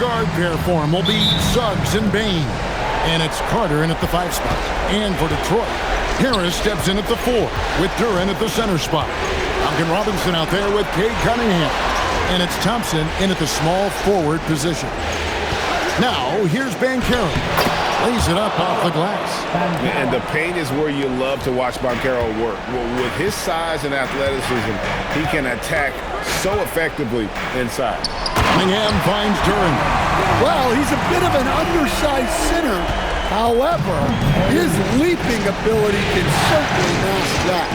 guard pair for him will be Suggs and Bain. And it's Carter in at the 5 spot. And for Detroit, Harris steps in at the 4 with Duren at the center spot. Duncan Robinson out there with Cade Cunningham. And it's Thompson in at the small forward position. Now, here's Banchero. Lays it up off the glass. And the paint is where you love to watch Banchero work. With his size and athleticism, he can attack so effectively inside. Cunningham finds Duren. Well, he's a bit of an undersized center. However, his leaping ability can certainly mask that.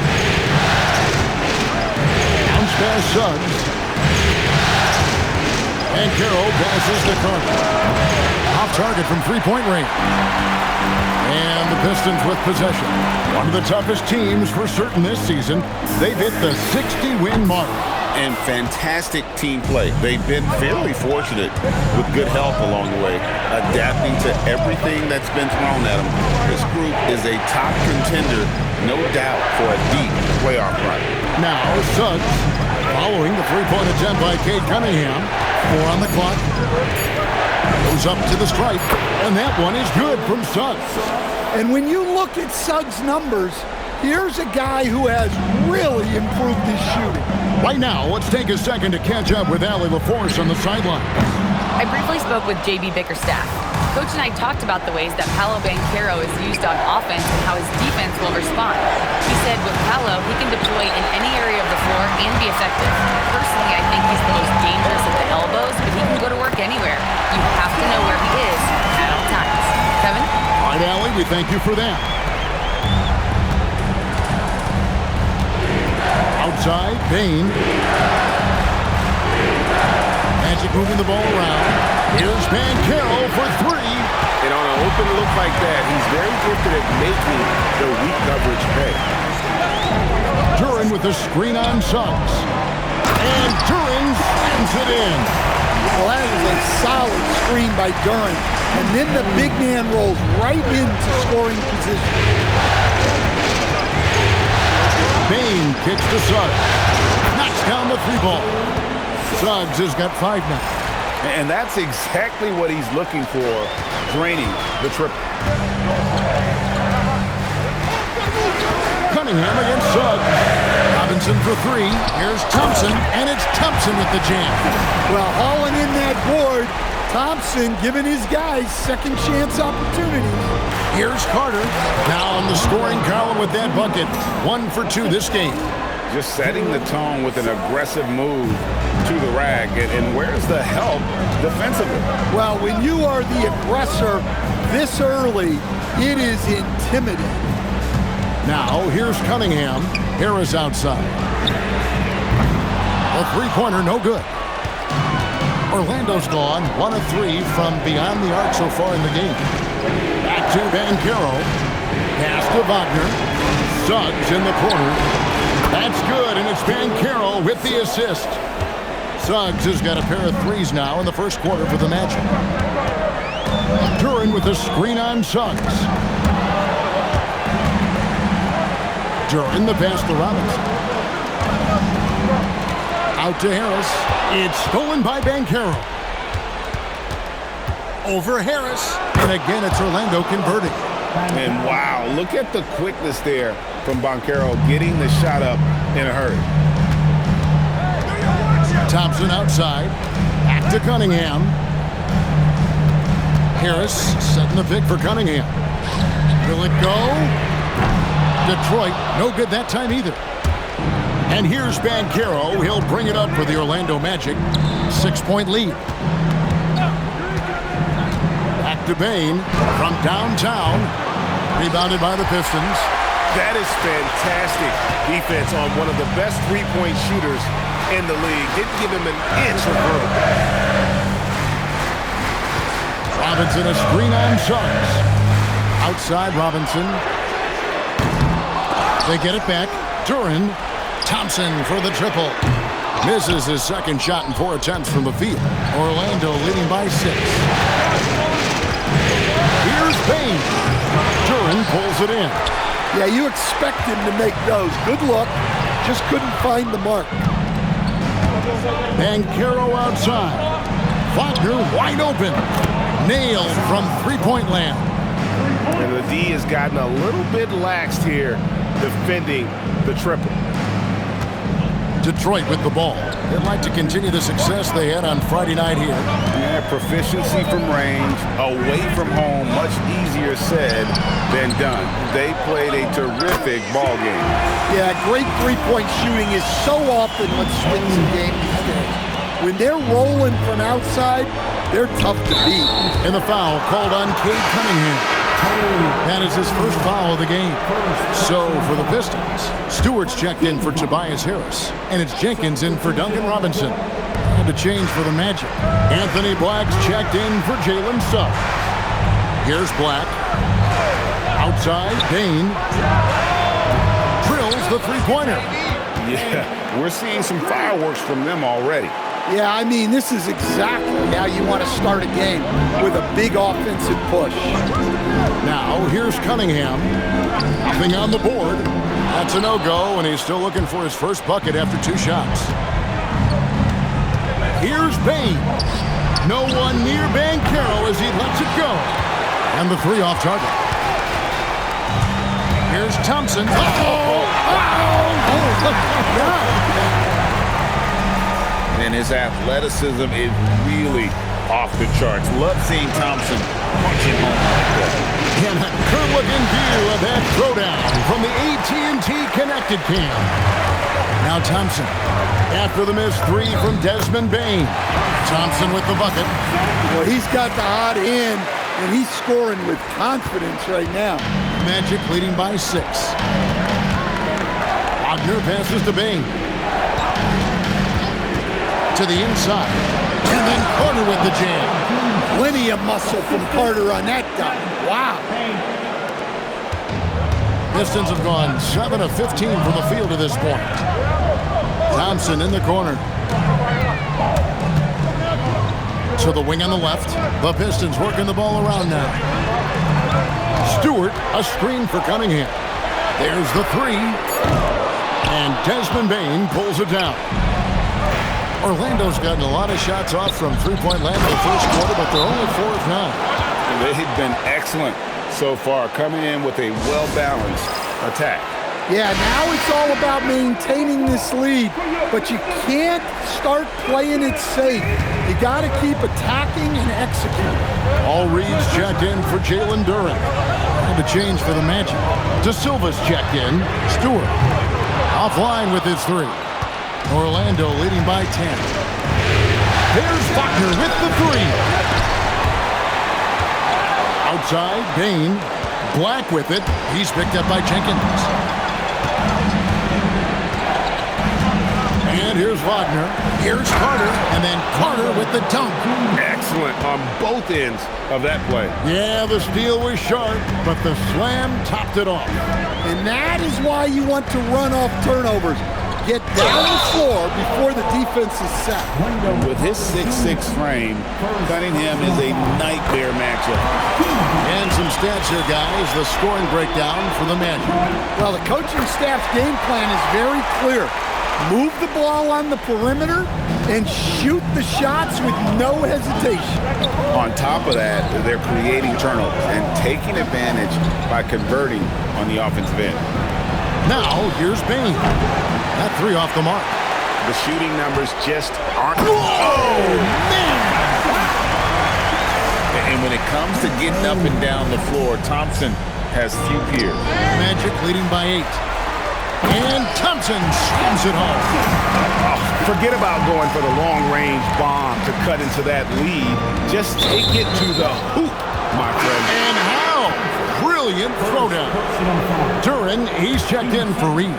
Bounce pass Suggs. And Carroll passes to Carter. Off target from three-point range. And the Pistons with possession. One of the toughest teams for certain this season. They've hit the 60-win mark. And fantastic team play. They've been fairly fortunate with good help along the way, adapting to everything that's been thrown at them. This group is a top contender, no doubt, for a deep playoff run. Now Suggs following the three-point attempt by Cade Cunningham. 4 on the clock. Goes up to the stripe, and that one is good from Suggs. And when you look at Suggs' numbers, here's a guy who has really improved his shooting. Right now, let's take a second to catch up with Allie LaForce on the sideline. I briefly spoke with J.B. Bickerstaff. Coach and I talked about the ways that Paolo Banchero is used on offense and how his defense will respond. He said with Paolo, he can deploy in any area of the floor and be effective. Personally, I think he's the most dangerous at the elbows, but he can go to work anywhere. You have to know where he is at all times. Kevin? All right, Allie, we thank you for that. Outside, Bain. Magic moving the ball around. Here's Banchero for 3. And on an open look like that, he's very gifted at making the weak coverage pay. Duren with the screen on Suggs. And Duren slams it in. Well, that is a solid screen by Duren. And then the big man rolls right into scoring position. Bain kicks to Suggs. Knocks down the 3-ball. Suggs has got 5 now. And that's exactly what he's looking for, draining the triple. Cunningham against Suggs. Robinson for 3. Here's Thompson, and it's Thompson with the jam. Well, hauling in that board, Thompson giving his guys second chance opportunities. Here's Carter. Now on the scoring column with that bucket. 1 for 2 this game. Just setting the tone with an aggressive move to the rack. And where's the help defensively? Well, when you are the aggressor this early, it is intimidating. Now, here's Cunningham. Harris outside. A three-pointer, no good. Orlando's gone 1 of 3 from beyond the arc so far in the game. Back to Banchero. Pass to Wagner. Suggs in the corner. That's good, and it's Banchero with the assist. Suggs has got a pair of 3s now in the first quarter for the Magic. Duren with a screen on Suggs. Duren the pass to Robinson. Out to Harris. It's stolen by Banchero. Over Harris. And again, it's Orlando converting. And wow, look at the quickness there from Banchero getting the shot up in a hurry. Thompson outside. Back to Cunningham. Harris setting the pick for Cunningham. Will it go? Detroit, no good that time either. And here's Banchero. He'll bring it up for the Orlando Magic. 6-point lead. Back to Bain from downtown. Rebounded by the Pistons. That is fantastic defense on one of the best three-point shooters in the league. Didn't give him an inch of room. Robinson a screen on Suggs. Outside Robinson. They get it back. Duren. Thompson for the triple. Misses his second shot in 4 attempts from the field. Orlando leading by 6. Here's Bain. Duren pulls it in. Yeah, you expect him to make those. Good luck. Just couldn't find the mark. Banchero outside. Wagner wide open. Nailed from three-point land. And the D has gotten a little bit laxed here defending the triple. Detroit with the ball. They'd like to continue the success they had on Friday night here. Yeah, proficiency from range, away from home, much easier said than done. They played a terrific ball game. Yeah, great three-point shooting is so often what swings a game these days. When they're rolling from outside, they're tough to beat. And the foul called on Cade Cunningham. That is his first foul of the game. So for the Pistons, Stewart's checked in for Tobias Harris, and it's Jenkins in for Duncan Robinson. And a change for the Magic. Anthony Black's checked in for Jalen Suggs. Here's Black. Outside, Bain. Drills the three-pointer. Yeah, we're seeing some fireworks from them already. Yeah, I mean, this is exactly how you want to start a game, with a big offensive push. Now, here's Cunningham. Nothing on the board. That's a no-go, and he's still looking for his first bucket after 2 shots. Here's Bain. No one near Banchero as he lets it go. And the 3 off target. Here's Thompson. And his athleticism is really off the charts. Love seeing Thompson punching home like that. And a good-looking view of that throwdown from the AT&T Connected Cam. Now Thompson, after the missed 3 from Desmond Bain. Thompson with the bucket. Well, he's got the hot hand, and he's scoring with confidence right now. Magic leading by 6. Wagner passes to Bain. To the inside. And then Carter with the jam. Plenty of muscle from Carter on that guy. Wow. Pistons have gone 7 of 15 from the field to this point. Thompson in the corner. To the wing on the left. The Pistons working the ball around now. Stewart, a screen for Cunningham. There's the 3. And Desmond Bain pulls it down. Orlando's gotten a lot of shots off from three-point land in the first quarter, but they're only 4 of 9. They've been excellent so far, coming in with a well-balanced attack. Yeah, now it's all about maintaining this lead, but you can't start playing it safe. You got to keep attacking and executing. All Reed's checked in for Jalen Duren. And a change for the Magic. De Silva's checked in. Stewart offline with his 3. Orlando leading by 10. There's Wagner with the 3. Outside, Bain. Black with it. He's picked up by Jenkins. And here's Wagner. Here's Carter. And then Carter with the dunk. Excellent on both ends of that play. Yeah, the steal was sharp, but the slam topped it off. And that is why you want to run off turnovers. Get down the floor before the defense is set. With his 6'6" frame, Cunningham is a nightmare matchup. And some stats here, guys. The scoring breakdown for the Magic. Well, the coaching staff's game plan is very clear. Move the ball on the perimeter and shoot the shots with no hesitation. On top of that, they're creating turnovers and taking advantage by converting on the offensive end. Now, here's Bain. That 3 off the mark. The shooting numbers just aren't. Oh, man! And when it comes to getting up and down the floor, Thompson has few peers. Magic leading by 8. And Thompson slams it home. Oh, forget about going for the long-range bomb to cut into that lead. Just take it to the hoop, my friend. And how? Brilliant throwdown. Duren, he's checked in for Reed.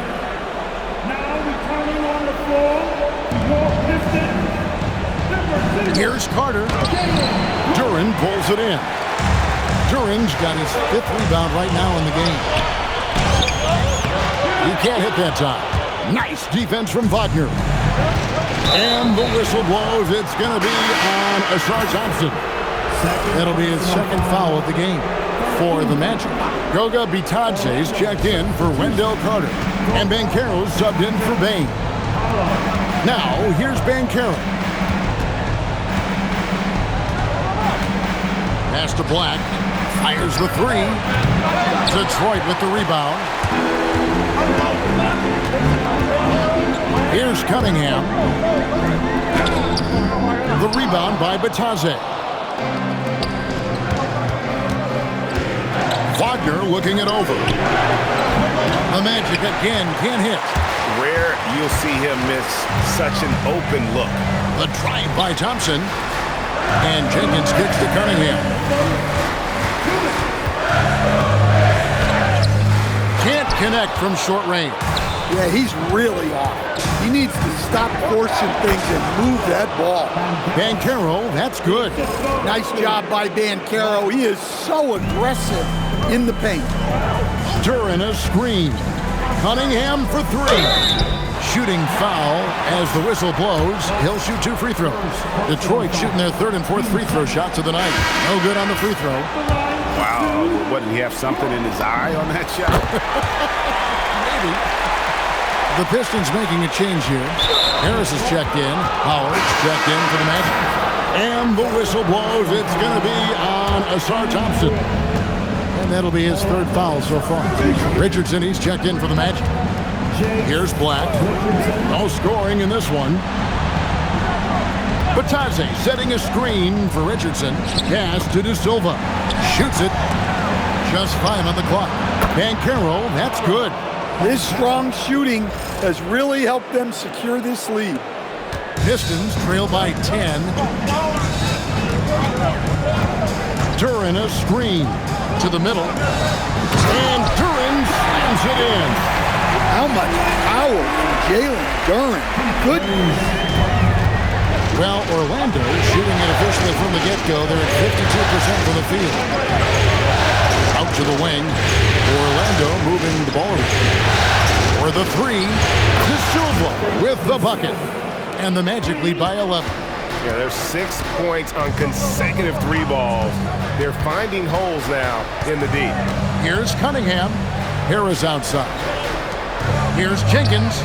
Here's Carter. Duren pulls it in. Duren's got his 5th rebound right now in the game. He can't hit that time. Nice defense from Wagner. And the whistle blows. It's going to be on Ashar Thompson. That'll be his 2nd foul of the game for the Magic. Goga Bitadze's checked in for Wendell Carter. And Banchero's subbed in for Bain. Now, here's Banchero. Pass to Black. Fires the three. Detroit with the rebound. Here's Cunningham. The rebound by Batadze. Wagner looking it over. The Magic again can't hit. Rare you'll see him miss such an open look. The drive by Thompson. And Jenkins kicks to Cunningham. Can't connect from short range. Yeah, he's really off. He needs to stop forcing things and move that ball. Banchero, that's good. Nice job by Banchero. He is so aggressive in the paint. Duran a screen. Cunningham for three. Shooting foul as the whistle blows. He'll shoot 2 free throws. Detroit shooting their 3rd and 4th free throw shots of the night. No good on the free throw. Wow, what, did he have something in his eye on that shot? Maybe. The Pistons making a change here. Harris is checked in. Howard's checked in for the Magic. And the whistle blows. It's going to be on Asar Thompson. And that'll be his 3rd foul so far. Richardson, he's checked in for the Magic. Here's Black. No scoring in this one. Batadze setting a screen for Richardson. Pass to De Silva. Shoots it. Just 5 on the clock. Banchero, that's good. His strong shooting has really helped them secure this lead. Pistons trail by 10. Duran a screen to the middle. And Duran slams it in. How much power from Jalen Duran. Goodness. Well, Orlando shooting it officially from the get-go. They're at 52% from the field. Out to the wing. Orlando moving the ball around. For the three, De Silva with the bucket. And the Magic lead by 11. Yeah, there's 6 points on consecutive 3 balls. They're finding holes now in the D. Here's Cunningham. Harris outside. Here's Jenkins.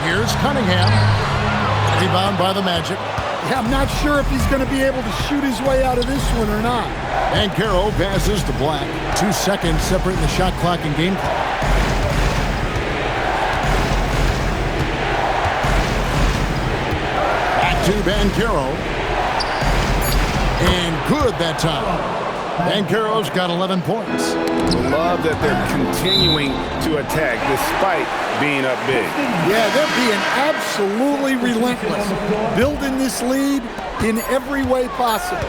Here's Cunningham. Rebound by the Magic. Yeah, I'm not sure if he's going to be able to shoot his way out of this one or not. Banchero passes to Black. 2 seconds separating the shot clock and game clock. Back to Banchero. And good that time. Banchero's got 11 points. Love that they're continuing to attack despite being up big. Yeah, they're being absolutely relentless. Building this lead in every way possible.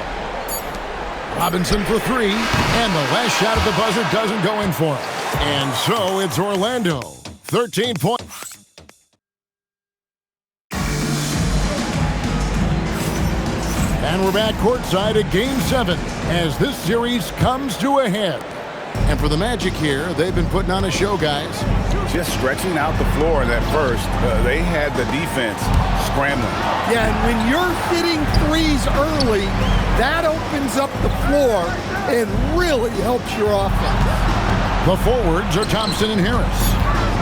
Robinson for 3. And the last shot at the buzzer doesn't go in for him. And so it's Orlando. 13 points. And we're back courtside at Game 7 as this series comes to a head. And for the Magic here, they've been putting on a show, guys. Just stretching out the floor in that first. They had the defense scrambling. Yeah, and when you're hitting threes early, that opens up the floor and really helps your offense. The forwards are Thompson and Harris.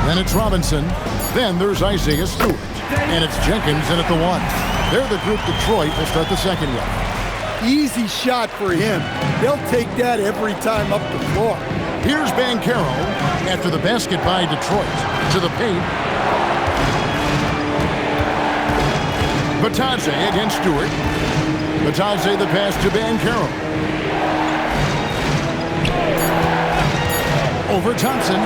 Then it's Robinson. Then there's Isaiah Stewart. And it's Jenkins in at the 1. They're the group Detroit will start the second with. Easy shot for him. They'll take that every time up the floor. Here's Banchero after the basket by Detroit. To the paint. Batadze against Stewart. Batadze the pass to Banchero. Over Thompson.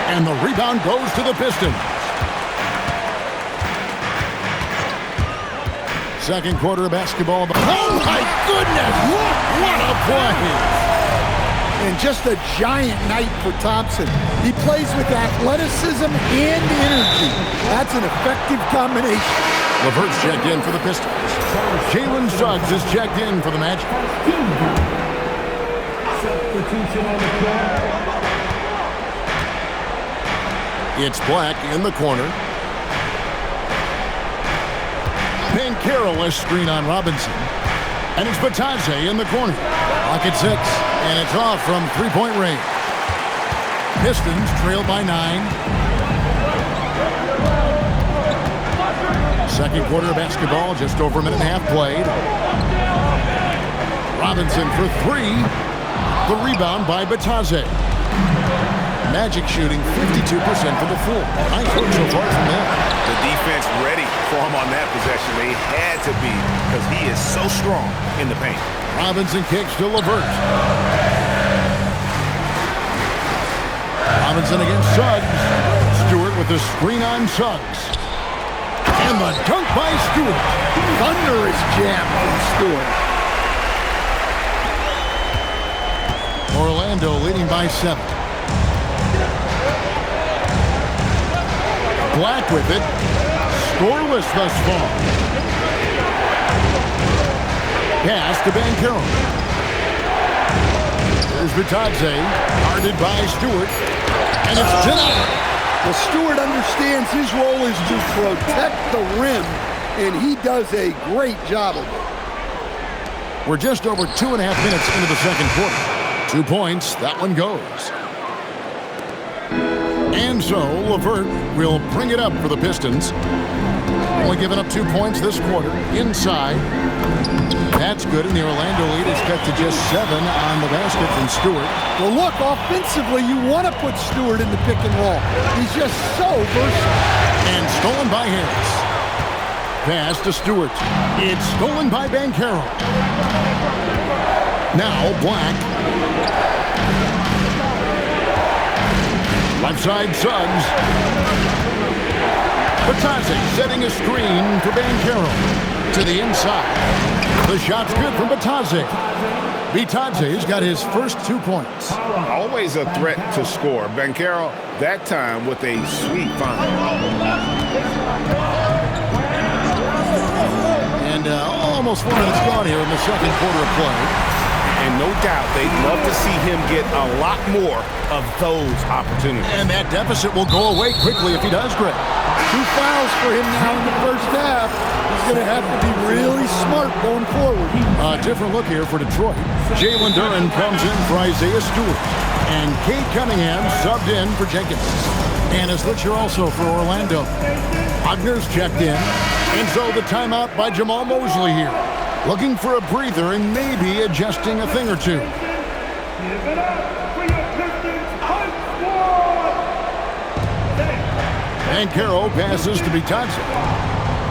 And the rebound goes to the Pistons. Second quarter of basketball. Oh, my goodness! What a play! And just a giant night for Thompson. He plays with athleticism and energy. That's an effective combination. LeVert's checked in for the Pistons. Jalen Suggs is checked in for the Magic. Substitution on the floor. It's Black in the corner. Banchero a screen on Robinson. And it's Batadze in the corner. Clock at 6. And it's off from three-point range. Pistons trail by 9. Second quarter of basketball, just over a minute and a half played. Robinson for three. The rebound by Batadze. Magic shooting 52% from the floor. Nice work so far from them. The defense ready for him on that possession. They had to be because he is so strong in the paint. Robinson kicks to LeVert. Robinson against Suggs. Stewart with the screen on Suggs. And the dunk by Stewart. Thunderous jam from Stewart. Orlando leading by 7. Black with it. Scoreless thus far. Pass to Banchero. Here's Batadze. Guarded by Stewart. And it's denied. Well, Stewart understands his role is to protect the rim, and he does a great job of it. We're just over 2.5 minutes into the second quarter. 2 points, that one goes. And so, LeVert will bring it up for the Pistons. Only giving up 2 points this quarter. Inside. That's good, and the Orlando lead is cut to just 7 on the basket from Stewart. Well, look, offensively, you want to put Stewart in the pick and roll. He's just so versatile. And stolen by Harris. Pass to Stewart. It's stolen by Banchero. Now Black. Left side Suggs. Batadze setting a screen for Banchero. To the inside. The shot's good from Batadze. Batadze's got his first 2 points. Always a threat to score. Banchero, that time with a sweet find. And almost 4 minutes gone here in the second quarter of play. And no doubt they'd love to see him get a lot more of those opportunities. And that deficit will go away quickly if he does, Greg. 2 fouls for him now in the first half. He's going to have to be really smart going forward. A different look here for Detroit. Jalen Duren comes in for Isaiah Stewart. And Kate Cunningham subbed in for Jenkins. And a switcher also for Orlando. Wagner's checked in. And so the timeout by Jamal Mosley here. Looking for a breather and maybe adjusting a thing or two. Give it up for your Pistons high squad. Banchero passes to Batadze.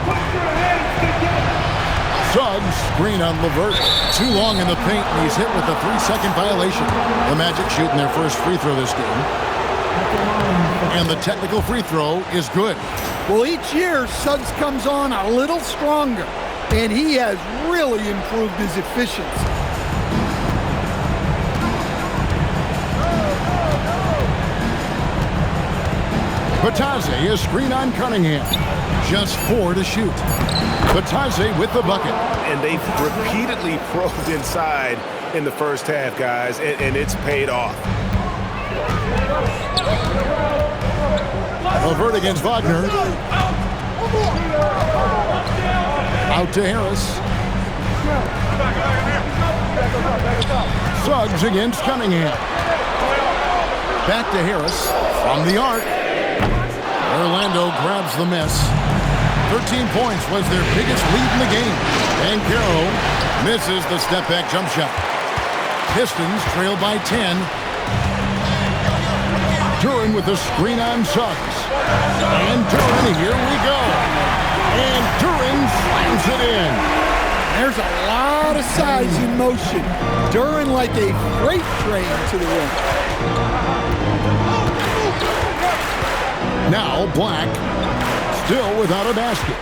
Put your hands together. Suggs, screen on LeVert. Too long in the paint, and he's hit with a 3-second violation. The Magic shooting their first free throw this game. And the technical free throw is good. Well, each year, Suggs comes on a little stronger, and he has really improved his efficiency. Batadze is screen on Cunningham. Just 4 to shoot. Batadze with the bucket. And they've repeatedly probed inside in the first half, guys, and it's paid off. LeVert against Wagner. Out to Harris. Suggs against Cunningham. Back to Harris from the arc. Orlando grabs the miss. 13 points was their biggest lead in the game. Banchero misses the step-back jump shot. Pistons trail by 10. Duren with the screen on Suggs. And Duren, here we go. And Duren slams it in. There's a lot of size in motion. Duren like a freight train to the rim. Now Black, still without a basket.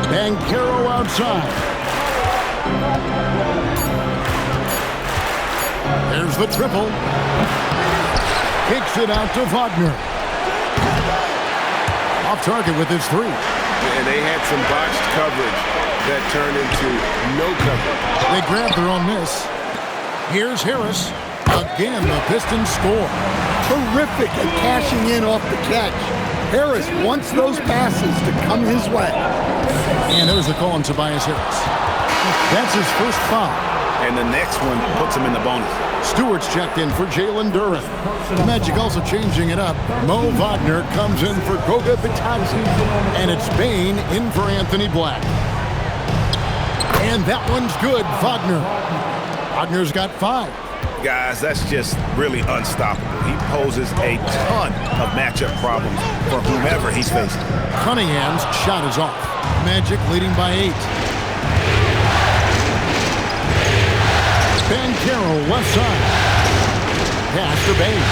Banchero outside. There's the triple. Kicks it out to Wagner. Off target with his 3. And they had some botched coverage that turned into no coverage. They grabbed their own miss. Here's Harris. Again, the Pistons score. Terrific at cashing in off the catch. Harris wants those passes to come his way. And there's the call on Tobias Harris. That's his first foul. And the next one puts him in the bonus. Stewart's checked in for Jalen Duren. The Magic also changing it up. Mo Wagner comes in for Goga Bitadze. And it's Bane in for Anthony Black. And that one's good, Wagner. Wagner's got 5. Guys, that's just really unstoppable. He poses a ton of matchup problems for whomever he's facing. Cunningham's shot is off. Magic leading by 8. Banchero left side. Pass to Bane.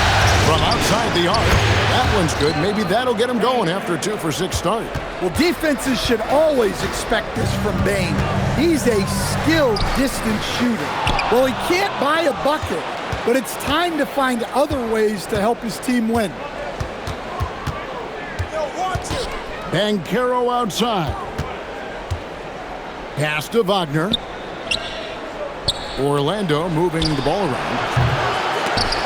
From outside the arc. That one's good. Maybe that'll get him going after a 2-for-6 start. Well, defenses should always expect this from Bane. He's a skilled distance shooter. Well, he can't buy a bucket, but it's time to find other ways to help his team win. Banchero outside. Pass to Wagner. Orlando moving the ball around.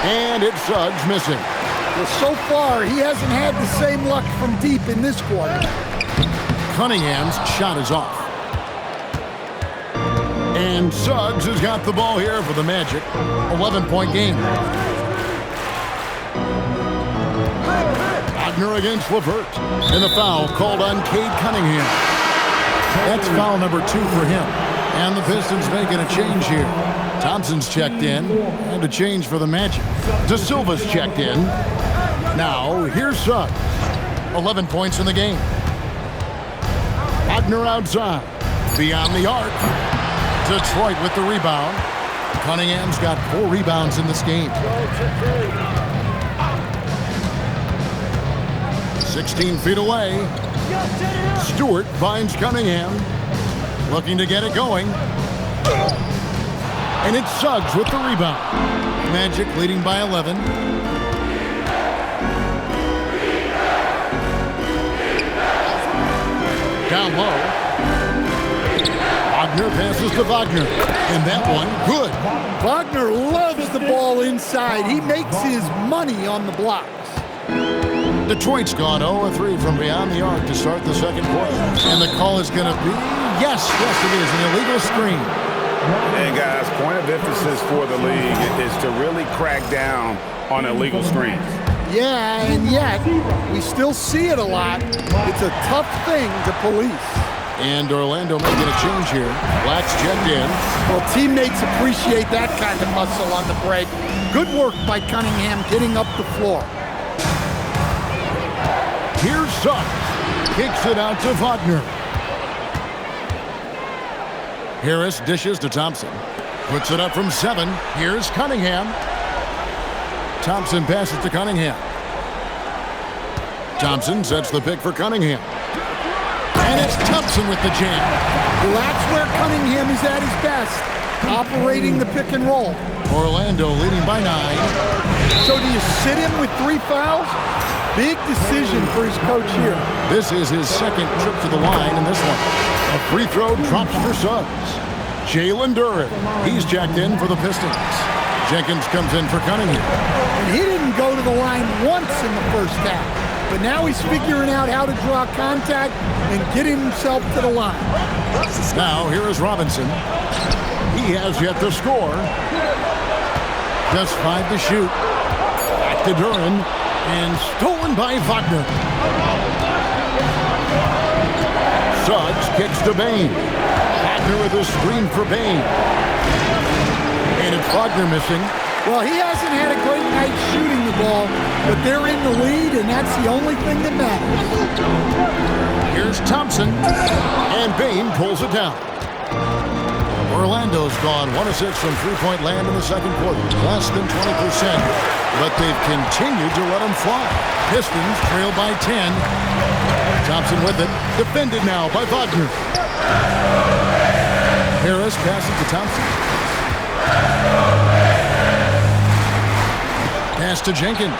And it's Suggs missing. Well, so far, he hasn't had the same luck from deep in this quarter. Cunningham's shot is off. And Suggs has got the ball here for the Magic. 11-point game. Wagner against LeVert. And the foul called on Cade Cunningham. That's foul number 2 for him. And the Pistons making a change here. Thompson's checked in. And a change for the Magic. De Silva's checked in. Now, here's Suggs. 11 points in the game. Wagner outside. Beyond the arc. Detroit with the rebound. Cunningham's got 4 rebounds in this game. 16 feet away. Stewart finds Cunningham. Looking to get it going. And it's Suggs with the rebound. Magic leading by 11. Down low. Wagner passes to Wagner. And that one, good. Wagner loves the ball inside. He makes his money on the blocks. Detroit's gone 0-3 from beyond the arc to start the second quarter. And the call is going to be, yes, it is, an illegal screen. And guys, point of emphasis for the league is to really crack down on illegal screens. Yeah, and yet, we still see it a lot. It's a tough thing to police. And Orlando making a change here. Black's checked in. Well, teammates appreciate that kind of muscle on the break. Good work by Cunningham getting up the floor. Here's Suggs. Kicks it out to Wagner. Harris dishes to Thompson. Puts it up from 7. Here's Cunningham. Thompson passes to Cunningham. Thompson sets the pick for Cunningham. And it's Thompson with the jam. Well, that's where Cunningham is at his best, operating the pick and roll. Orlando leading by 9. So do you sit him with 3 fouls? Big decision for his coach here. This is his second trip to the line in this one. A free throw drops for Suggs. Jalen Duren, he's checked in for the Pistons. Jenkins comes in for Cunningham. And he didn't go to the line once in the first half. But now he's figuring out how to draw contact and get himself to the line. Now here is Robinson. He has yet to score. Just 5 to shoot. Back to Duren. And stolen by Wagner. Suggs kicks to Bane. Wagner with a screen for Bane. And it's Wagner missing. Well, he hasn't had a great night shooting the ball, but they're in the lead, and that's the only thing that matters. Here's Thompson. And Bane pulls it down. Orlando's gone 1 of 6 from three-point land in the second quarter. Less than 20%. But they've continued to let them fly. Pistons trail by 10. Thompson with it. Defended now by Wagner. Harris passes to Thompson. Pass to Jenkins.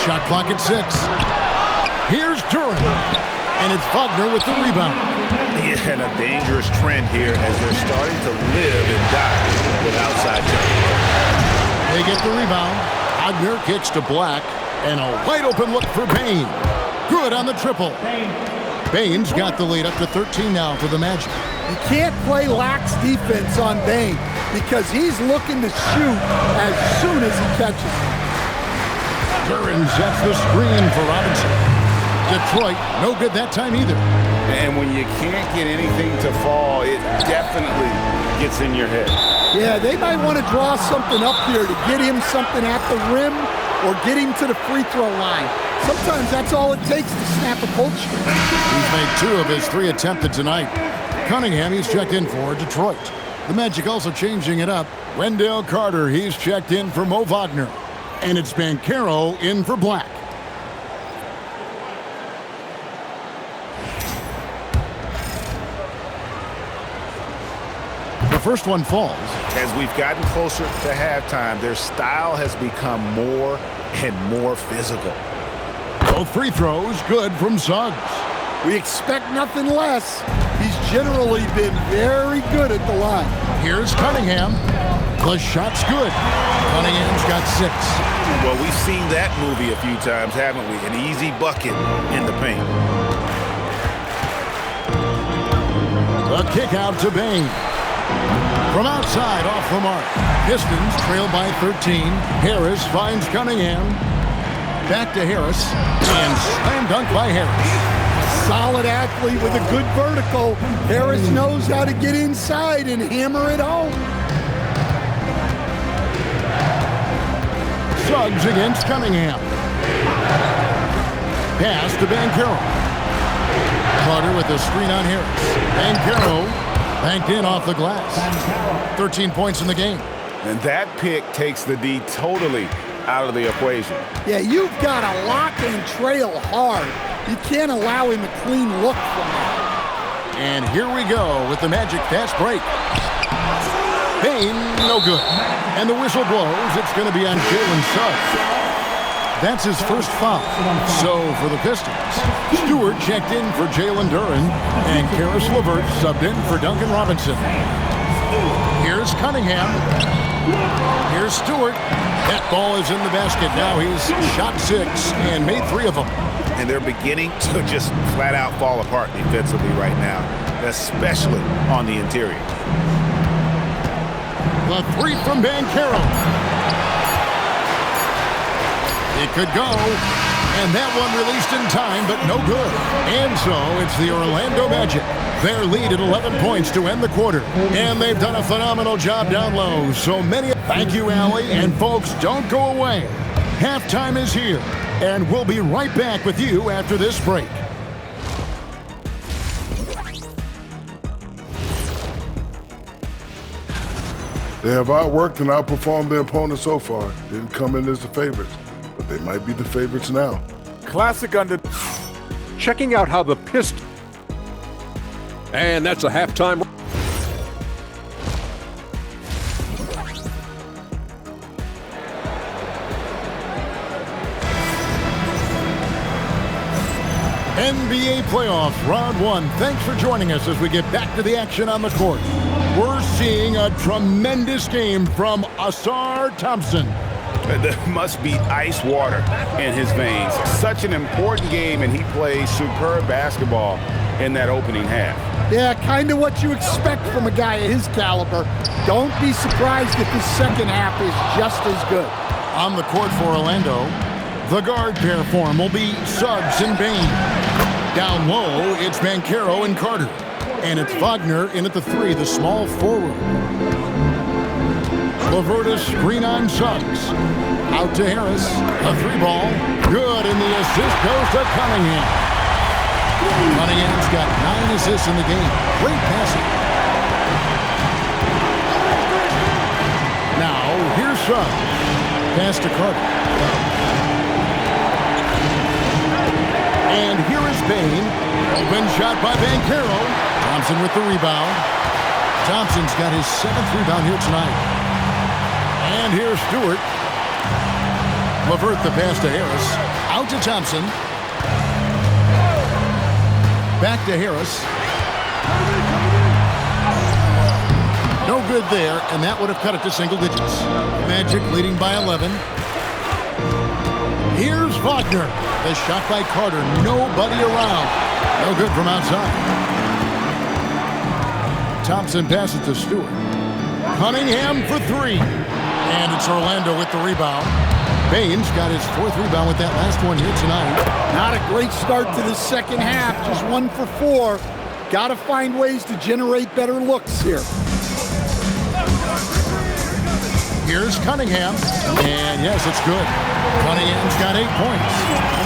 Shot clock at 6. Here's Duren. And it's Wagner with the rebound. Yeah, and a dangerous trend here as they're starting to live and die with outside jump. They get the rebound. Wagner kicks to Black, and a wide-open look for Bane. Good on the triple. Bane's got the lead up to 13 now for the Magic. You can't play lax defense on Bane. because he's looking to shoot as soon as he catches it. Duren sets the screen for Robinson. Detroit, no good that time either. And when you can't get anything to fall, it definitely gets in your head. Yeah, they might want to draw something up here to get him something at the rim or get him to the free throw line. Sometimes that's all it takes to snap a cold streak. He's made 2 of his 3 attempted tonight. Cunningham, he's checked in for Detroit. The Magic also changing it up. Wendell Carter, he's checked in for Mo Wagner. And it's Banchero in for Black. The first one falls. As we've gotten closer to halftime, their style has become more and more physical. Both free throws good from Suggs. We expect nothing less. He's generally been very good at the line. Here's Cunningham. The shot's good. Cunningham's got 6. Well, we've seen that movie a few times, haven't we? An easy bucket in the paint. The kick out to Bain. From outside, off the mark. Pistons trail by 13. Harris finds Cunningham. Back to Harris. And slam dunk by Harris. Solid athlete with a good vertical. Harris knows how to get inside and hammer it home. Suggs against Cunningham. Pass to Banchero. Carter with the screen on Harris. Banchero banked in off the glass. 13 points in the game. And that pick takes the D totally out of the equation. Yeah, you've got to lock and trail hard. You can't allow him a clean look from that. And here we go with the Magic fast break. Bain, no good. And the whistle blows. It's going to be on Jalen Suggs. That's his first foul. So for the Pistons, Stewart checked in for Jalen Duren, and Karis LeVert subbed in for Duncan Robinson. Here's Cunningham. Here's Stewart. That ball is in the basket. Now he's shot 6 and made 3 of them. And they're beginning to just flat out fall apart defensively right now, especially on the interior. The 3 from Banchero. It could go, and that one released in time, but no good. And so it's the Orlando Magic. Their lead at 11 points to end the quarter. And they've done a phenomenal job down low. So many. Thank you, Allie. And folks, don't go away. Halftime is here, and we'll be right back with you after this break. They have outworked and outperformed their opponents so far. Didn't come in as the favorites, but they might be the favorites now. Classic under. Checking out how the Pistons. And that's a halftime. NBA playoffs, round 1. Thanks for joining us as we get back to the action on the court. We're seeing a tremendous game from Asar Thompson. There must be ice water in his veins. Such an important game, and he plays superb basketball in that opening half. Yeah, kind of what you expect from a guy of his caliber. Don't be surprised if his second half is just as good. On the court for Orlando, the guard pair form will be Suggs and Bain. Down low, it's Banchero and Carter. And it's Wagner in at the 3, the small forward. LeVert screen on Suggs. Out to Harris. A 3-ball. Good, and the assist goes to Cunningham. Cunningham's got 9 assists in the game. Great passing. Now, here's Suggs. Pass to Carter. And here is Bain. Open shot by Banchero. Thompson with the rebound. Thompson's got his 7th rebound here tonight. And here's Stewart. LeVert the pass to Harris. Out to Thompson. Back to Harris. No good there, and that would have cut it to single digits. Magic leading by 11. Here's Wagner. The shot by Carter. Nobody around. No good from outside. Thompson passes to Stewart. Cunningham for three. And it's Orlando with the rebound. Baines got his fourth rebound with that last one here tonight. Not a great start to the second half, just 1 for 4. Got to find ways to generate better looks here. Here's Cunningham, and yes, it's good. Cunningham's got 8 points.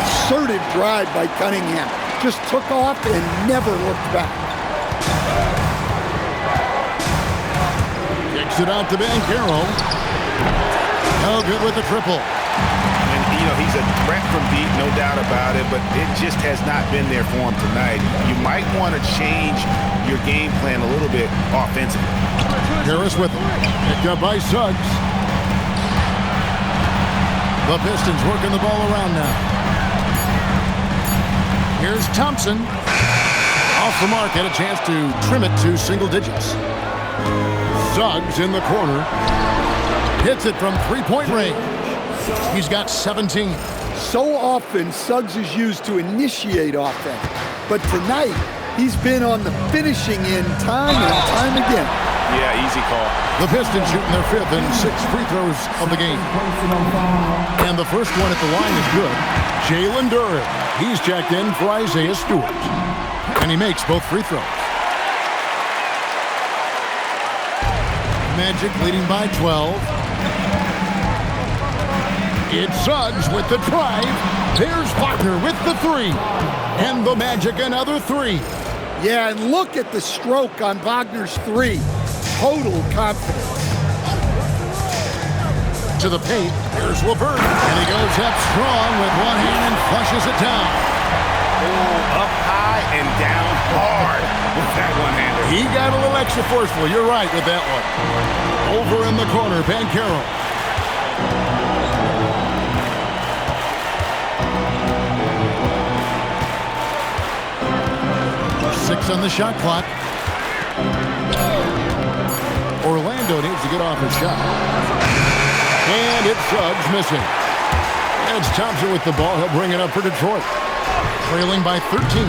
Concerted drive by Cunningham. Just took off and never looked back. Kicks it out to Banchero. No good with the triple. And, he's a threat from deep, no doubt about it, but it just has not been there for him tonight. You might want to change your game plan a little bit offensively. Harris with him. Picked up by Suggs. The Pistons working the ball around now. Here's Thompson. Off the mark, had a chance to trim it to single digits. Suggs in the corner. Hits it from three-point range. He's got 17. So often, Suggs is used to initiate offense. But tonight, he's been on the finishing end time and time again. Yeah, easy call. The Pistons shooting their 5th and 6th free throws of the game. And the first one at the line is good. Jalen Duren. He's checked in for Isaiah Stewart. And he makes both free throws. Magic leading by 12. It's Suggs with the drive. There's Wagner with the 3. And the Magic another 3. Yeah, and look at the stroke on Wagner's 3. Total confidence. To the paint, here's LeVert. And he goes up strong with one hand and flushes it down. Oh, up high and down hard with that one-hander. He got a little extra forceful. You're right with that one. Over in the corner, Banchero. 6 on the shot clock. Orlando needs to get off his shot. And it's Suggs missing. It's Thompson with the ball. He'll bring it up for Detroit. Trailing by 13.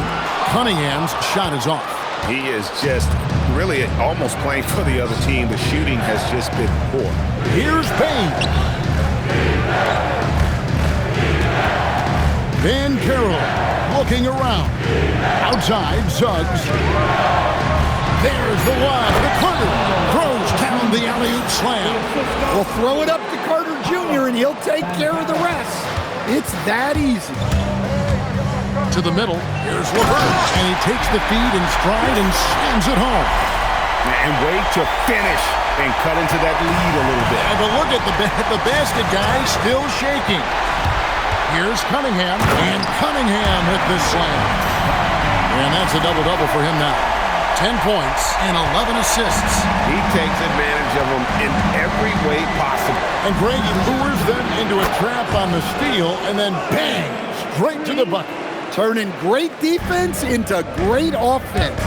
Cunningham's shot is off. He is just really almost playing for the other team. The shooting has just been poor. Here's Payne. Banchero looking around. Outside, Suggs. There's the lob. The Carter throws down the alley-oop slam. We'll throw it up to Carter Jr. and he'll take care of the rest. It's that easy. To the middle. Here's LeVert. And he takes the feed in stride and slams it home. And wait to finish and cut into that lead a little bit. Yeah, but look at the basket guy still shaking. Here's Cunningham. And Cunningham with this slam. And that's a double-double for him now. 10 points and 11 assists. He takes advantage of them in every way possible. And Greg lures them into a trap on the steal, and then bang, straight to the bucket. Turning great defense into great offense.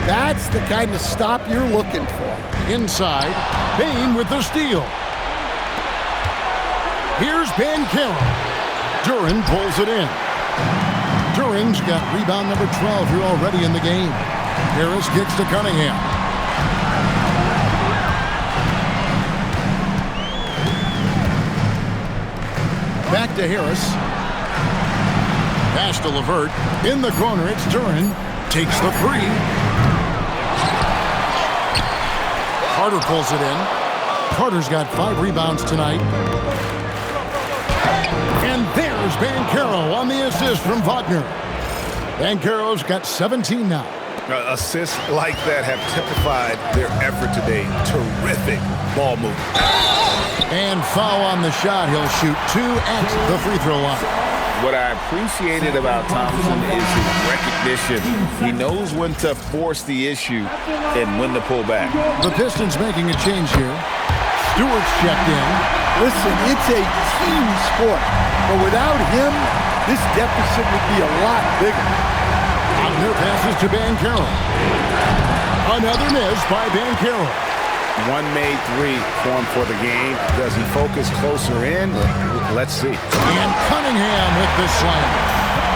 That's the kind of stop you're looking for. Inside, Payne with the steal. Here's Banchero. Duren pulls it in. Duren's got rebound number 12 here already in the game. Harris kicks to Cunningham. Back to Harris. Pass to LeVert. In the corner, it's Duren. Takes the 3. Carter pulls it in. Carter's got 5 rebounds tonight. And there's Banchero on the assist from Wagner. Banchero's got 17 now. Assists like that have typified their effort today. Terrific ball movement. And foul on the shot. He'll shoot 2 at the free throw line. What I appreciated about Thompson is his recognition. He knows when to force the issue and when to pull back. The Pistons making a change here. Stewart's checked in. Listen, it's a team sport, but without him, this deficit would be a lot bigger. Wagner passes to Banchero. Another miss by Banchero. One made 3 for him for the game. Does he focus closer in? Let's see. And Cunningham with the slam.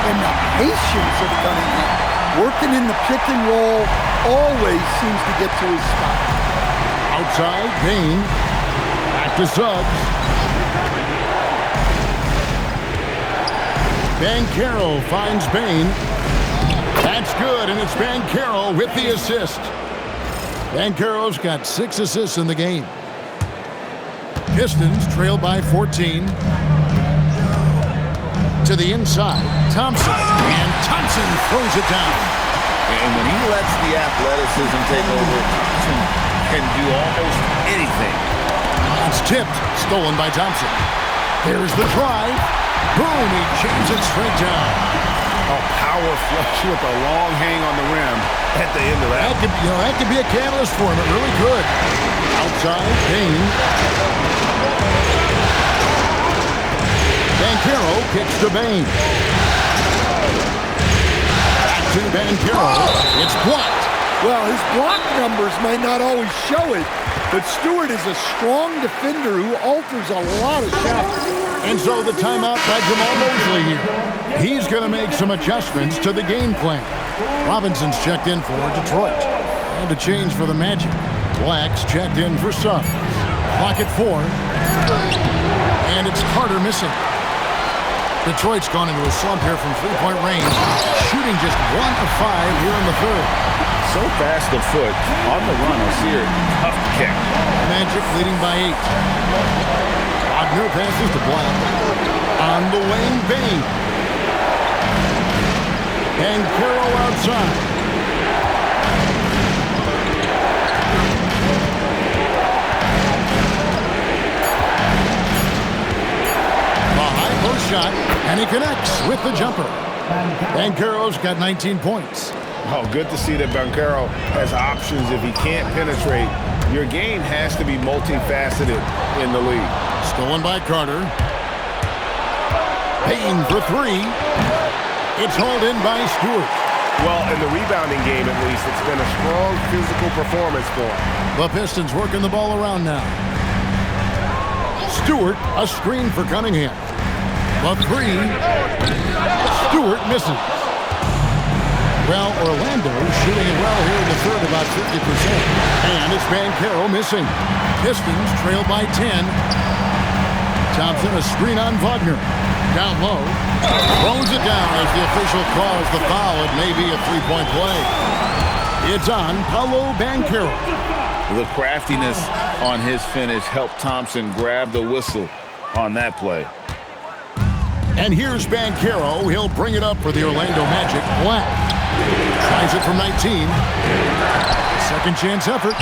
And the patience of Cunningham, working in the pick and roll, always seems to get to his spot. Outside, Bain. Back to Suggs. Banchero finds Bain. That's good, and it's Banchero with the assist. Banchero's got 6 assists in the game. Pistons trail by 14. To the inside, Thompson. And Thompson throws it down. And when he lets the athleticism take over, Thompson can do almost anything. It's tipped, stolen by Thompson. There's the drive. Boom, he jams it straight down. A power flush with a long hang on the rim at the end of that. That could be a catalyst for him. It really could. Outside, Bain. Banchero kicks to Bain. Back to Banchero. It's blocked. Well, his block numbers might not always show it, but Stewart is a strong defender who alters a lot of shots. And so the timeout by Jamal Mosley here. He's going to make some adjustments to the game plan. Robinson's checked in for Detroit. And a change for the Magic. Black's checked in for Suggs. Clock at 4. And it's Carter missing. Detroit's gone into a slump here from three-point range, shooting just 1 of 5 here in the third. So fast of foot. On the run, I see her. Tough kick. Magic leading by 8. Wagner passes to Black. On the wing, Bain. And Carroll outside. The high post shot, and he connects with the jumper. Banchero's got 19 points. Oh, good to see that Banchero has options. If he can't penetrate, your game has to be multifaceted in the league. Stolen by Carter. Payton for 3. It's hauled in by Stewart. Well, in the rebounding game, at least, it's been a strong physical performance for him. The Pistons working the ball around now. Stewart, a screen for Cunningham. The 3. Stewart misses. Well, Orlando shooting it well here in the third, about 50%. And it's Banchero missing. Pistons trail by 10. Thompson, a screen on Wagner. Down low. Throws it down as the official calls the foul. It may be a three-point play. It's on Paolo Banchero. The craftiness on his finish helped Thompson grab the whistle on that play. And here's Banchero. He'll bring it up for the Orlando Magic. Black tries it from 19. Second chance effort.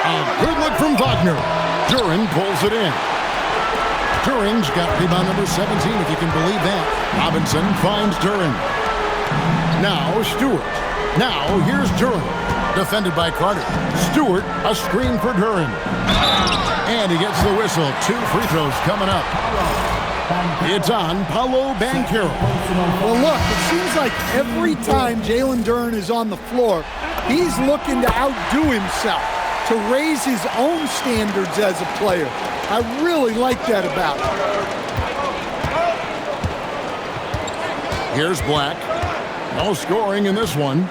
A good look from Wagner. Duren pulls it in. Duren's got rebound number 17, if you can believe that. Robinson finds Duren. Now Stewart. Now here's Duren. Defended by Carter. Stewart, a screen for Duren. And he gets the whistle. 2 free throws coming up. It's on Paolo Banchero. Well, look, it seems like every time Jalen Duren is on the floor, he's looking to outdo himself, to raise his own standards as a player. I really like that about him. Here's Black. No scoring in this one.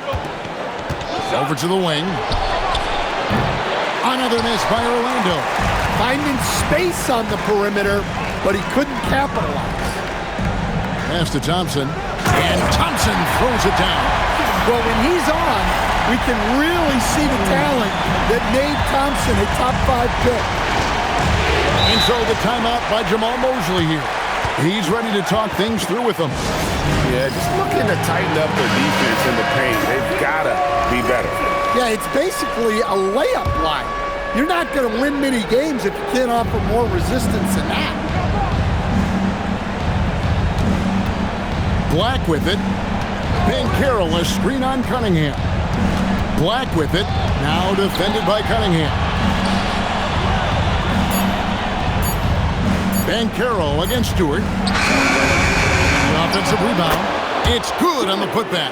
Over to the wing. Another miss by Orlando. Finding space on the perimeter, but he couldn't capitalize. Pass to Thompson. And Thompson throws it down. Well, when he's on, we can really see the talent that made Thompson a top 5 pick. And so the timeout by Jamal Mosley here. He's ready to talk things through with them. Yeah, just looking to tighten up their defense in the paint. They've got to be better. Yeah, it's basically a layup line. You're not going to win many games if you can't offer more resistance than that. Black with it. Banchero, a screen on Cunningham. Black with it. Now defended by Cunningham. Banchero against Stewart. The offensive rebound. It's good on the putback.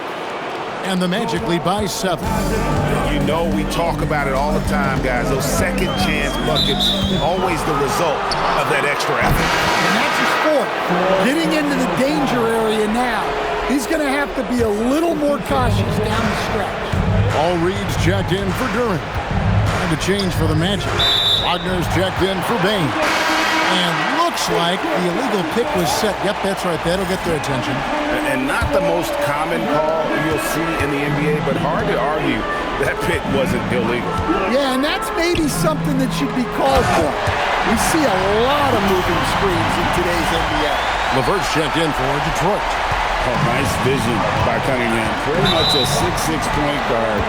And the Magic lead by 7. You know we talk about it all the time, guys. Those second chance buckets, always the result of that extra effort. And that's his fourth. Getting into the danger area now. He's going to have to be a little more cautious down the stretch. All reads checked in for Duren. And to change for the Magic. Wagner's checked in for Bane. And looks like the illegal pick was set. Yep, that's right. That'll get their attention. And not the most common call you'll see in the NBA, but hard to argue that pick wasn't illegal. Yeah, and that's maybe something that should be called for. We see a lot of moving screens in today's NBA. LeVert's checked in for Detroit. Oh, nice vision by Cunningham. Pretty much a 6'6" point guard.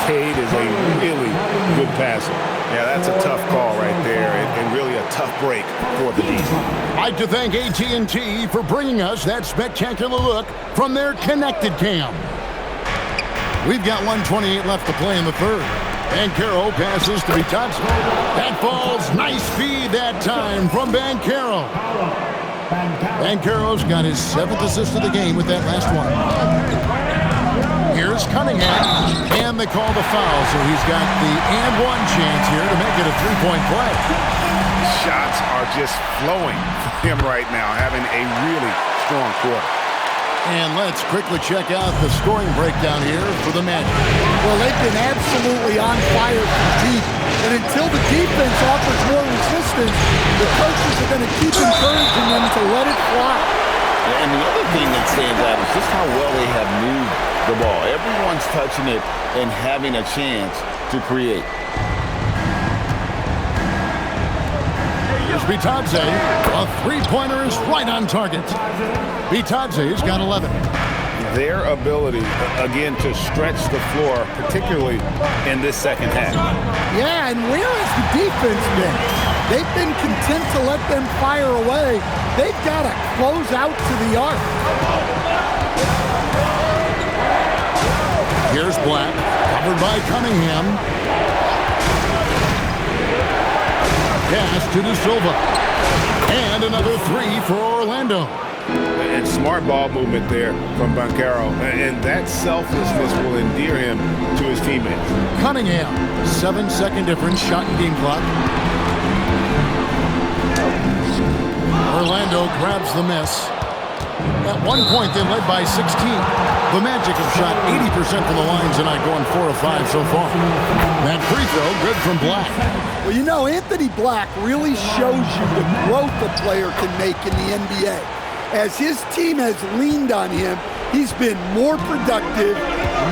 Cade is a really good passer. Yeah, that's a tough call right there, and really a tough break for the defense. I'd like to thank AT&T for bringing us that spectacular look from their connected cam. We've got 1:28 left to play in the third. Banchero passes to Bitadze. That falls. Nice feed that time from Banchero. Banchero's got his 7th assist of the game with that last one. Here's Cunningham, and they call the foul, so he's got the and-one chance here to make it a three-point play. Shots are just flowing for him right now, having a really strong quarter. And let's quickly check out the scoring breakdown here for the Magic. Well, they've been absolutely on fire from deep. And until the defense offers more resistance, the coaches are going to keep encouraging them to let it fly. And the other thing that stands out is just how well they have moved the ball. Everyone's touching it and having a chance to create. Here's Bitadze. A three-pointer is right on target. Bitadze's got 11. Their ability, again, to stretch the floor, particularly in this second half. Yeah, and where has the defense been? They've been content to let them fire away. They've got to close out to the arc. Here's Black, covered by Cunningham. Pass to De Silva. And another three for Orlando. And smart ball movement there from Banchero. And that selflessness will endear him to his teammates. Cunningham, 7-second difference, shot and game clock. Orlando grabs the miss. At one point, they led by 16. The Magic have shot 80% from the line tonight, going 4 of 5 so far. That free throw, good from Black. Well, you know, Anthony Black really shows you the growth a player can make in the NBA. As his team has leaned on him, he's been more productive,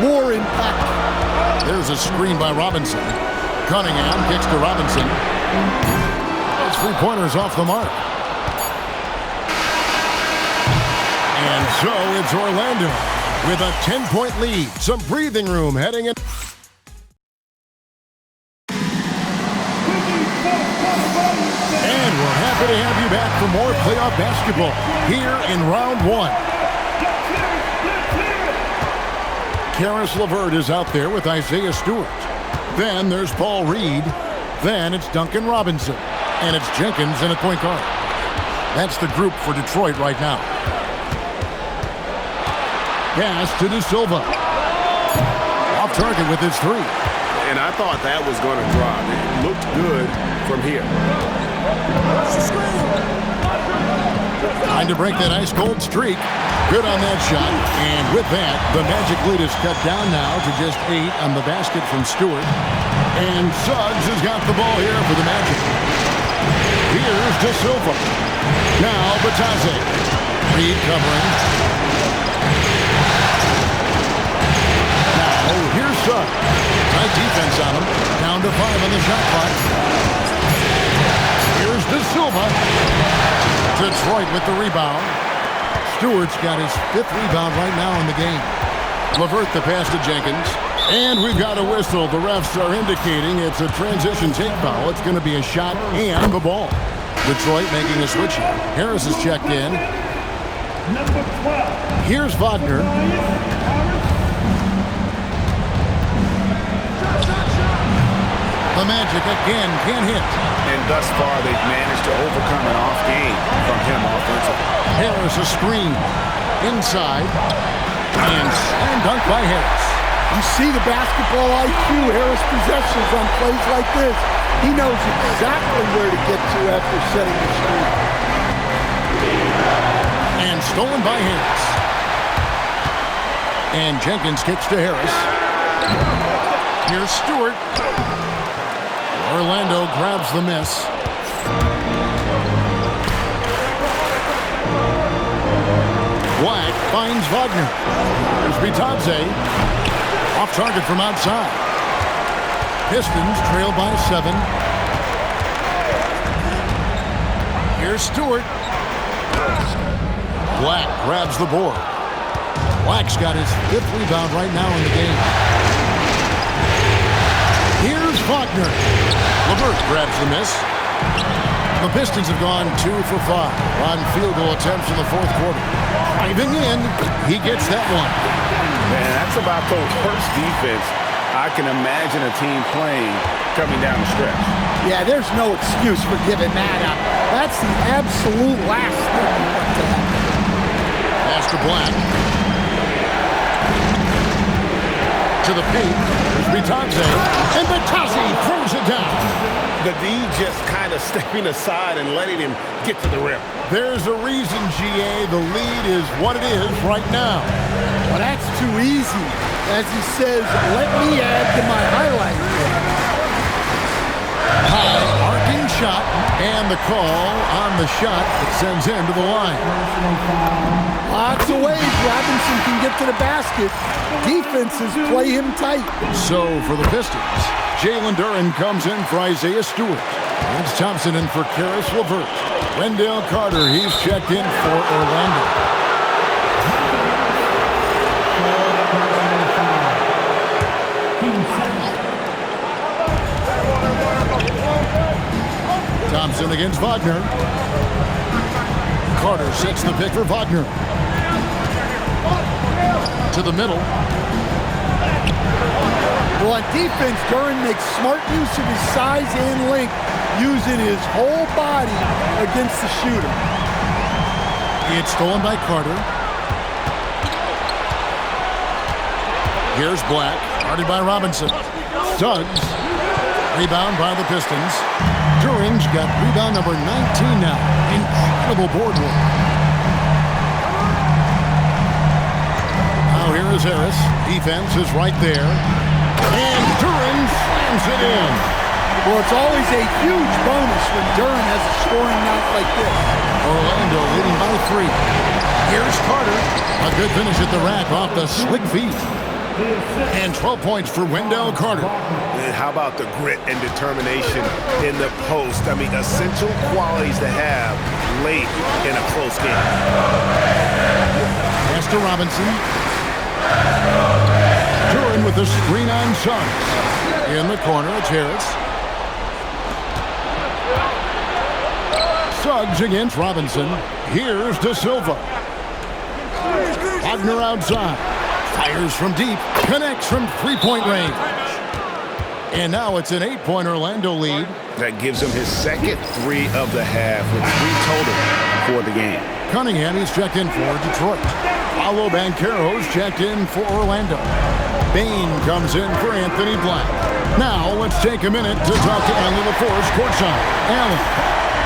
more impactful. There's a screen by Robinson. Cunningham kicks to Robinson. Those three-pointers off the mark. And so it's Orlando with a 10-point lead. Some breathing room heading in. And we're happy to have you back for more playoff basketball here in round one. Karis LeVert is out there with Isaiah Stewart. Then there's Paul Reed. Then it's Duncan Robinson. And it's Jenkins in at point guard. That's the group for Detroit right now. Pass to De Silva. Off target with his three. And I thought that was going to drop. It looked good from here. Trying to break that ice-cold streak. Good on that shot. And with that, the Magic lead is cut down now to just 8 on the basket from Stewart. And Suggs has got the ball here for the Magic. Here's De Silva. Now Bitadze. Reed covering. Here's Suggs. Tight defense on him. Down to 5 on the shot clock. Here's De Silva. Detroit with the rebound. Stewart's got his 5th rebound right now in the game. LeVert the pass to Jenkins. And we've got a whistle. The refs are indicating it's a transition take foul. It's going to be a shot and the ball. Detroit making a switch here. Harris is checked in. Number 12. Here's Wagner. The Magic again can't hit. And thus far, they've managed to overcome an off game from him offensively. Harris a screen. Inside. And slam dunk by Harris. You see the basketball IQ Harris possesses on plays like this. He knows exactly where to get to after setting the screen. And stolen by Harris. And Jenkins kicks to Harris. Here's Stewart. Orlando grabs the miss. Black finds Wagner. Here's Bitadze. Off target from outside. Pistons trail by 7. Here's Stewart. Black grabs the board. Black's got his 5th rebound right now in the game. Here's Wagner. LeVert grabs the miss. The Pistons have gone 2 for 5 on field goal attempts in the 4th quarter. Driving in, he gets that one. Man, that's about the worst defense I can imagine a team playing coming down the stretch. Yeah, there's no excuse for giving that up. That's the absolute last thing you want to happen. Pass to Black. To the paint. There's Bitadze. And Bitadze throws it down. The D just kind of stepping aside and letting him get to the rim. There's a reason, GA. The lead is what it is right now. Well, that's too easy. As he says, let me add to my highlight. High arcing shot, and the call on the shot that sends him to the line. Lots of ways Robinson can get to the basket. Defenses play him tight. So for the Pistons, Jalen Duren comes in for Isaiah Stewart. It's Thompson in for Karis LeVert. Wendell Carter, he's checked in for Orlando. Thompson against Wagner. Carter sets the pick for Wagner. To the middle. Well, on defense, Duren makes smart use of his size and length, using his whole body against the shooter. It's stolen by Carter. Here's Black, guarded by Robinson. Suggs, rebound by the Pistons. Duren's got rebound number 19 now. Incredible board work. Now here is Harris. Defense is right there. And Duren slams it in. Well, it's always a huge bonus when Duren has a scoring night like this. Orlando leading by 3. Here's Carter. A good finish at the rack off the slick feet. And 12 points for Wendell Carter. And how about the grit and determination in the post? I mean, essential qualities to have late in a close game. Pass to Robinson. Duren with the screen on Suggs. In the corner, it's Harris. Suggs against Robinson. Here's De Silva. Wagner outside. Fires from deep. Connects from three-point range. And now it's an 8-point Orlando lead. That gives him his second 3 of the half with 3 total for the game. Cunningham, he's checked in for Detroit. Paolo Banchero's checked in for Orlando. Bain comes in for Anthony Black. Now let's take a minute to talk to Allen LaForce courtside. Allen.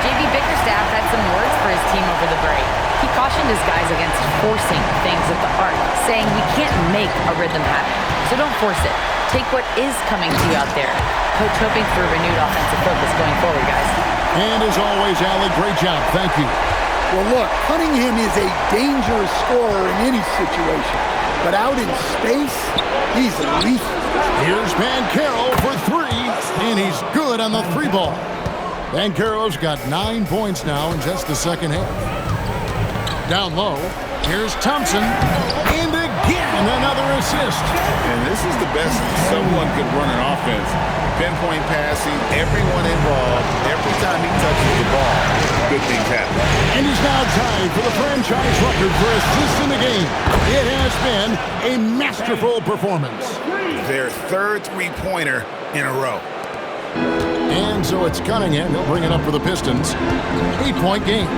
JB Bickerstaff had some words for his team over the break. He cautioned his guys against forcing things at the arc, saying we can't make a rhythm happen, so don't force it. Take what is coming to you out there. Coach hoping for a renewed offensive focus going forward, guys. And as always, Allen, great job. Thank you. Well, look, Cunningham is a dangerous scorer in any situation, but out in space, he's lethal. Here's Banchero for 3, and he's good on the 3 ball. Banchero's got 9 points now in just the second half. Down low, here's Thompson, and again another assist. And this is the best someone could run an offense. Pinpoint passing, everyone involved. Every time he touches the ball, good things happen. And he's now tied for the franchise record for assists in the game. It has been a masterful performance. Their third 3-pointer in a row. And so it's Cunningham. He'll bring it up for the Pistons. 8-point game.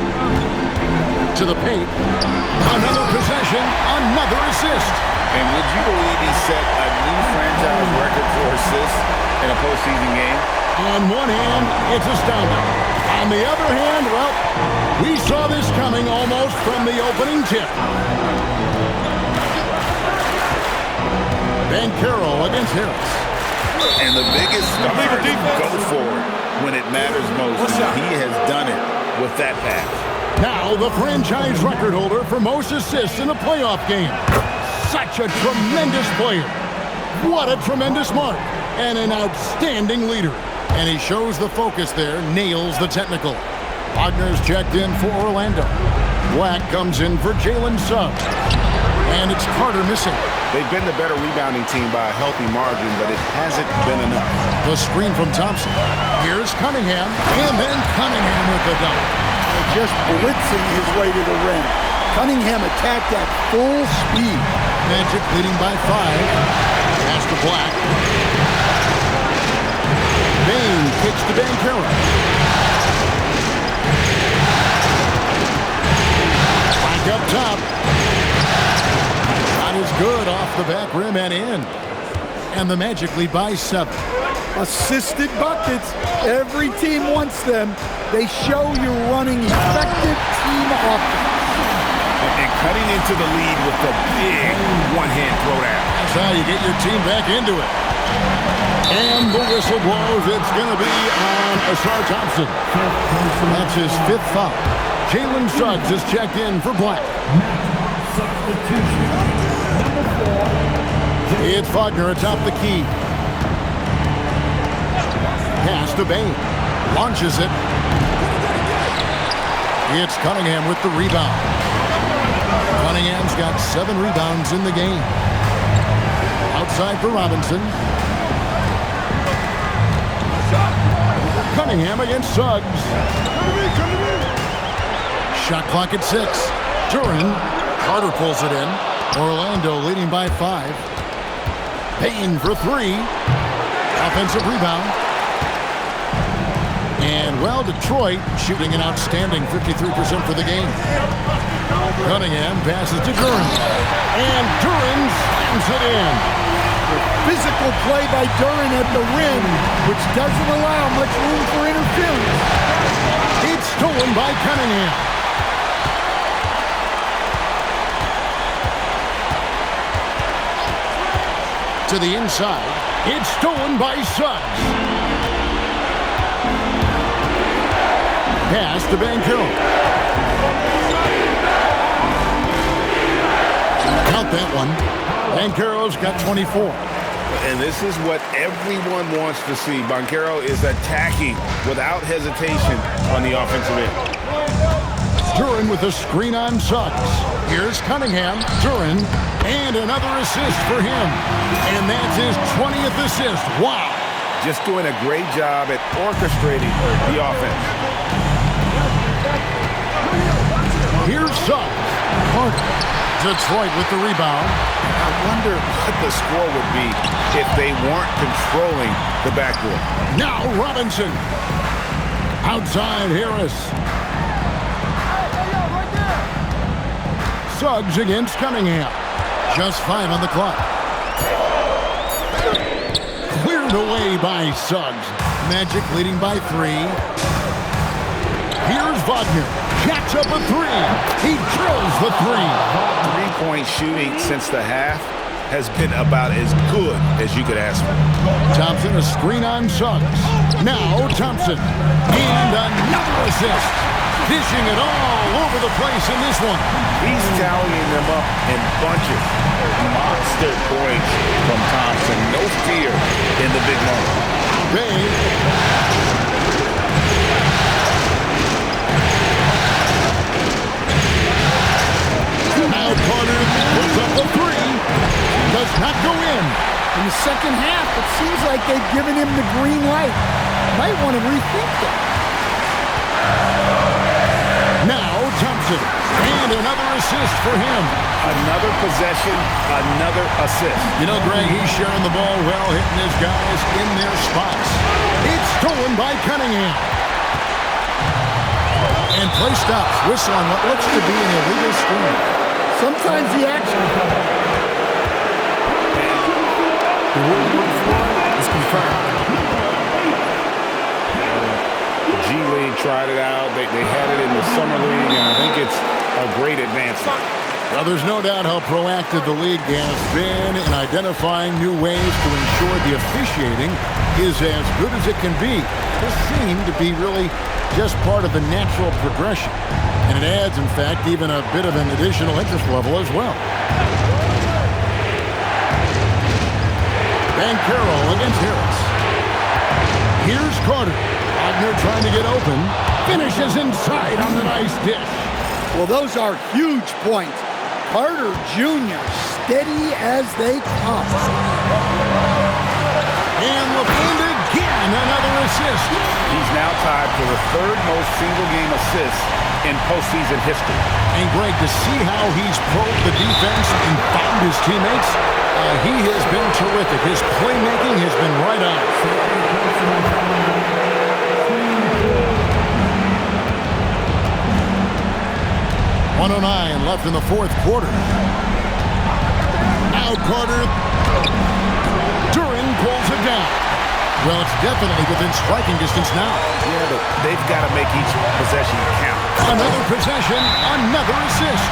To the paint. Another possession, another assist. And would you believe he set a new franchise record for assists in a postseason game? On one hand, it's astounding. On the other hand, well, we saw this coming almost from the opening tip. Banchero against Harris. And the biggest star go for it when it matters most. He has done it with that pass. Now the franchise record holder for most assists in a playoff game. Such a tremendous player. What a tremendous mark. And an outstanding leader. And he shows the focus there, nails the technical. Wagner's checked in for Orlando. Black comes in for Jalen Suggs. And it's Carter missing. They've been the better rebounding team by a healthy margin, but it hasn't been enough. The screen from Thompson. Here's Cunningham, and then Cunningham with the dunk. Just blitzing his way to the rim. Cunningham attacked at full speed. Magic leading by 5. Pass to Black. Bain kicks to Bankero. Black up top. Not as good off the back rim and in. And the Magic lead by 7. Assisted buckets. Every team wants them. They show you're running effective team offense. And cutting into the lead with the big one-hand throwdown. That's how you get your team back into it. And the whistle blows. It's going to be on Ashar Thompson. That's his 5th foul. Jalen Suggs is checked in for Black. It's Wagner atop the key. Pass to Bain. Launches it. It's Cunningham with the rebound. Cunningham's got 7 rebounds in the game. Outside for Robinson. Cunningham against Suggs. Shot clock at 6. Duran. Carter pulls it in. Orlando leading by 5. Payne for 3. Offensive rebound. And, well, Detroit shooting an outstanding 53% for the game. Cunningham passes to Duran. And Duran slams it in. Physical play by Duran at the rim, which doesn't allow much room for interference. It's stolen by Cunningham. To the inside. It's stolen by Suggs. Pass to Bankero. Count that one. Bankero's got 24. And this is what everyone wants to see. Bankero is attacking without hesitation on the offensive end. Duran with a screen on Suggs. Here's Cunningham. Duran. And another assist for him. And that's his 20th assist. Wow. Just doing a great job at orchestrating the offense. Here's Suggs. Carter. Detroit with the rebound. I wonder what the score would be if they weren't controlling the backcourt. Now Robinson. Outside Harris. Suggs against Cunningham. Just 5 on the clock. Cleared away by Suggs. Magic leading by 3. Here's Wagner. Jacks up a 3. He drills the 3. Three-point shooting since the half has been about as good as you could ask for. Thompson a screen on Suggs. Now Thompson. And another assist. Dishing it all over the place in this one. He's tallying them up in bunches. Monster points from Thompson. No fear in the big moment. Bain. Now Carter puts up the 3. Does not go in. In the second half, it seems like they've given him the green light. Might want to rethink that. Now Thompson. And another assist for him. Another possession, another assist. You know, Greg, he's sharing the ball well, hitting his guys in their spots. It's stolen by Cunningham. And play stops. Whistle on what looks to be an illegal screen. Sometimes the action is confirmed. G League tried it out. They had it in the Summer League, and I think it's a great advancement. Well, there's no doubt how proactive the league has been in identifying new ways to ensure the officiating is as good as it can be. This seemed to be really just part of the natural progression. And it adds, in fact, even a bit of an additional interest level as well. Banchero against Harris. Here's Carter. Wagner trying to get open. Finishes inside on the nice dish. Well, those are huge points. Carter Jr. steady as they come. And LaFond again, another assist. He's now tied for the third most single-game assists in postseason history. And Greg, to see how he's probed the defense and found his teammates, he has been terrific. His playmaking has been right on. 1:09 left in the fourth quarter. Now Carter. Duran pulls it down. Well, it's definitely within striking distance now. Yeah, but they've got to make each possession count. Another possession, another assist.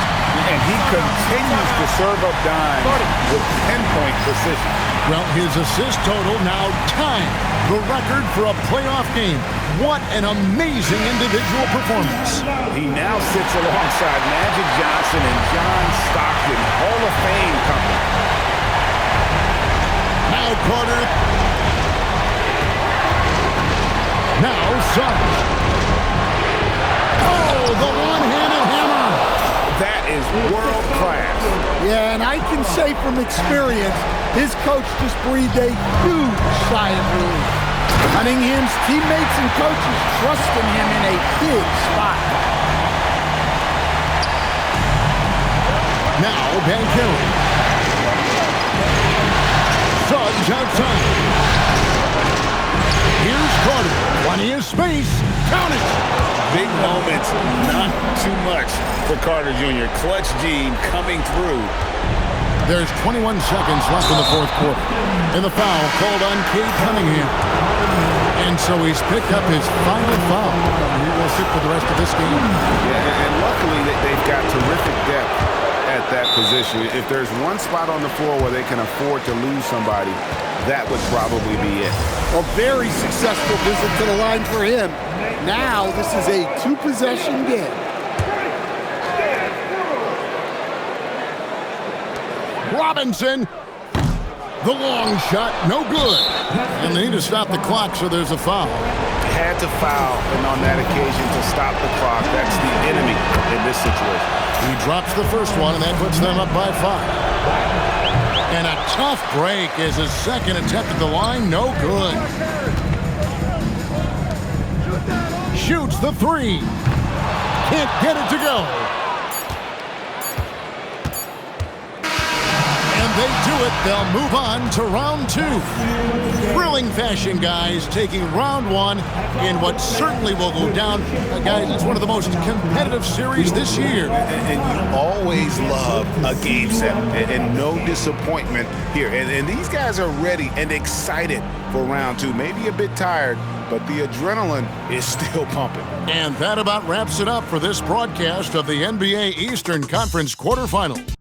And he continues to serve up dimes with pinpoint precision. Well, his assist total now tied the record for a playoff game. What an amazing individual performance. He now sits alongside Magic Johnson and John Stockton, Hall of Fame company. Now Carter. Now Suggs. Oh, the one-handed hammer. That is world class. Yeah, and I can say from experience, his coach just breathed a huge sigh of relief. Cunningham's teammates and coaches trusting him in a big spot. Now Banchero. Suggs outside. Here's Carter. Plenty of space. Count it. Big moments, not too much for Carter Jr. Clutch gene coming through. There's 21 seconds left in the fourth quarter. And the foul called on Cade Cunningham. And so he's picked up his final foul. He will sit for the rest of this game. Yeah, and luckily they've got terrific depth at that position. If there's one spot on the floor where they can afford to lose somebody, that would probably be it. A very successful visit to the line for him. Now this is a two-possession game. Robinson. The long shot, no good. And they need to stop the clock, so there's a foul. Had to foul, and on that occasion to stop the clock. That's the enemy in this situation. He drops the first one, and that puts them up by 5. And a tough break as his second attempt at the line, no good. Shoots the three. Can't get it to go. And they do it. They'll move on to round 2. Thrilling fashion, guys, taking round 1 in what certainly will go down. Guys, it's one of the most competitive series this year. And you always love a game 7, and no disappointment here. And these guys are ready and excited for round 2. Maybe a bit tired, but the adrenaline is still pumping. And that about wraps it up for this broadcast of the NBA Eastern Conference quarterfinal.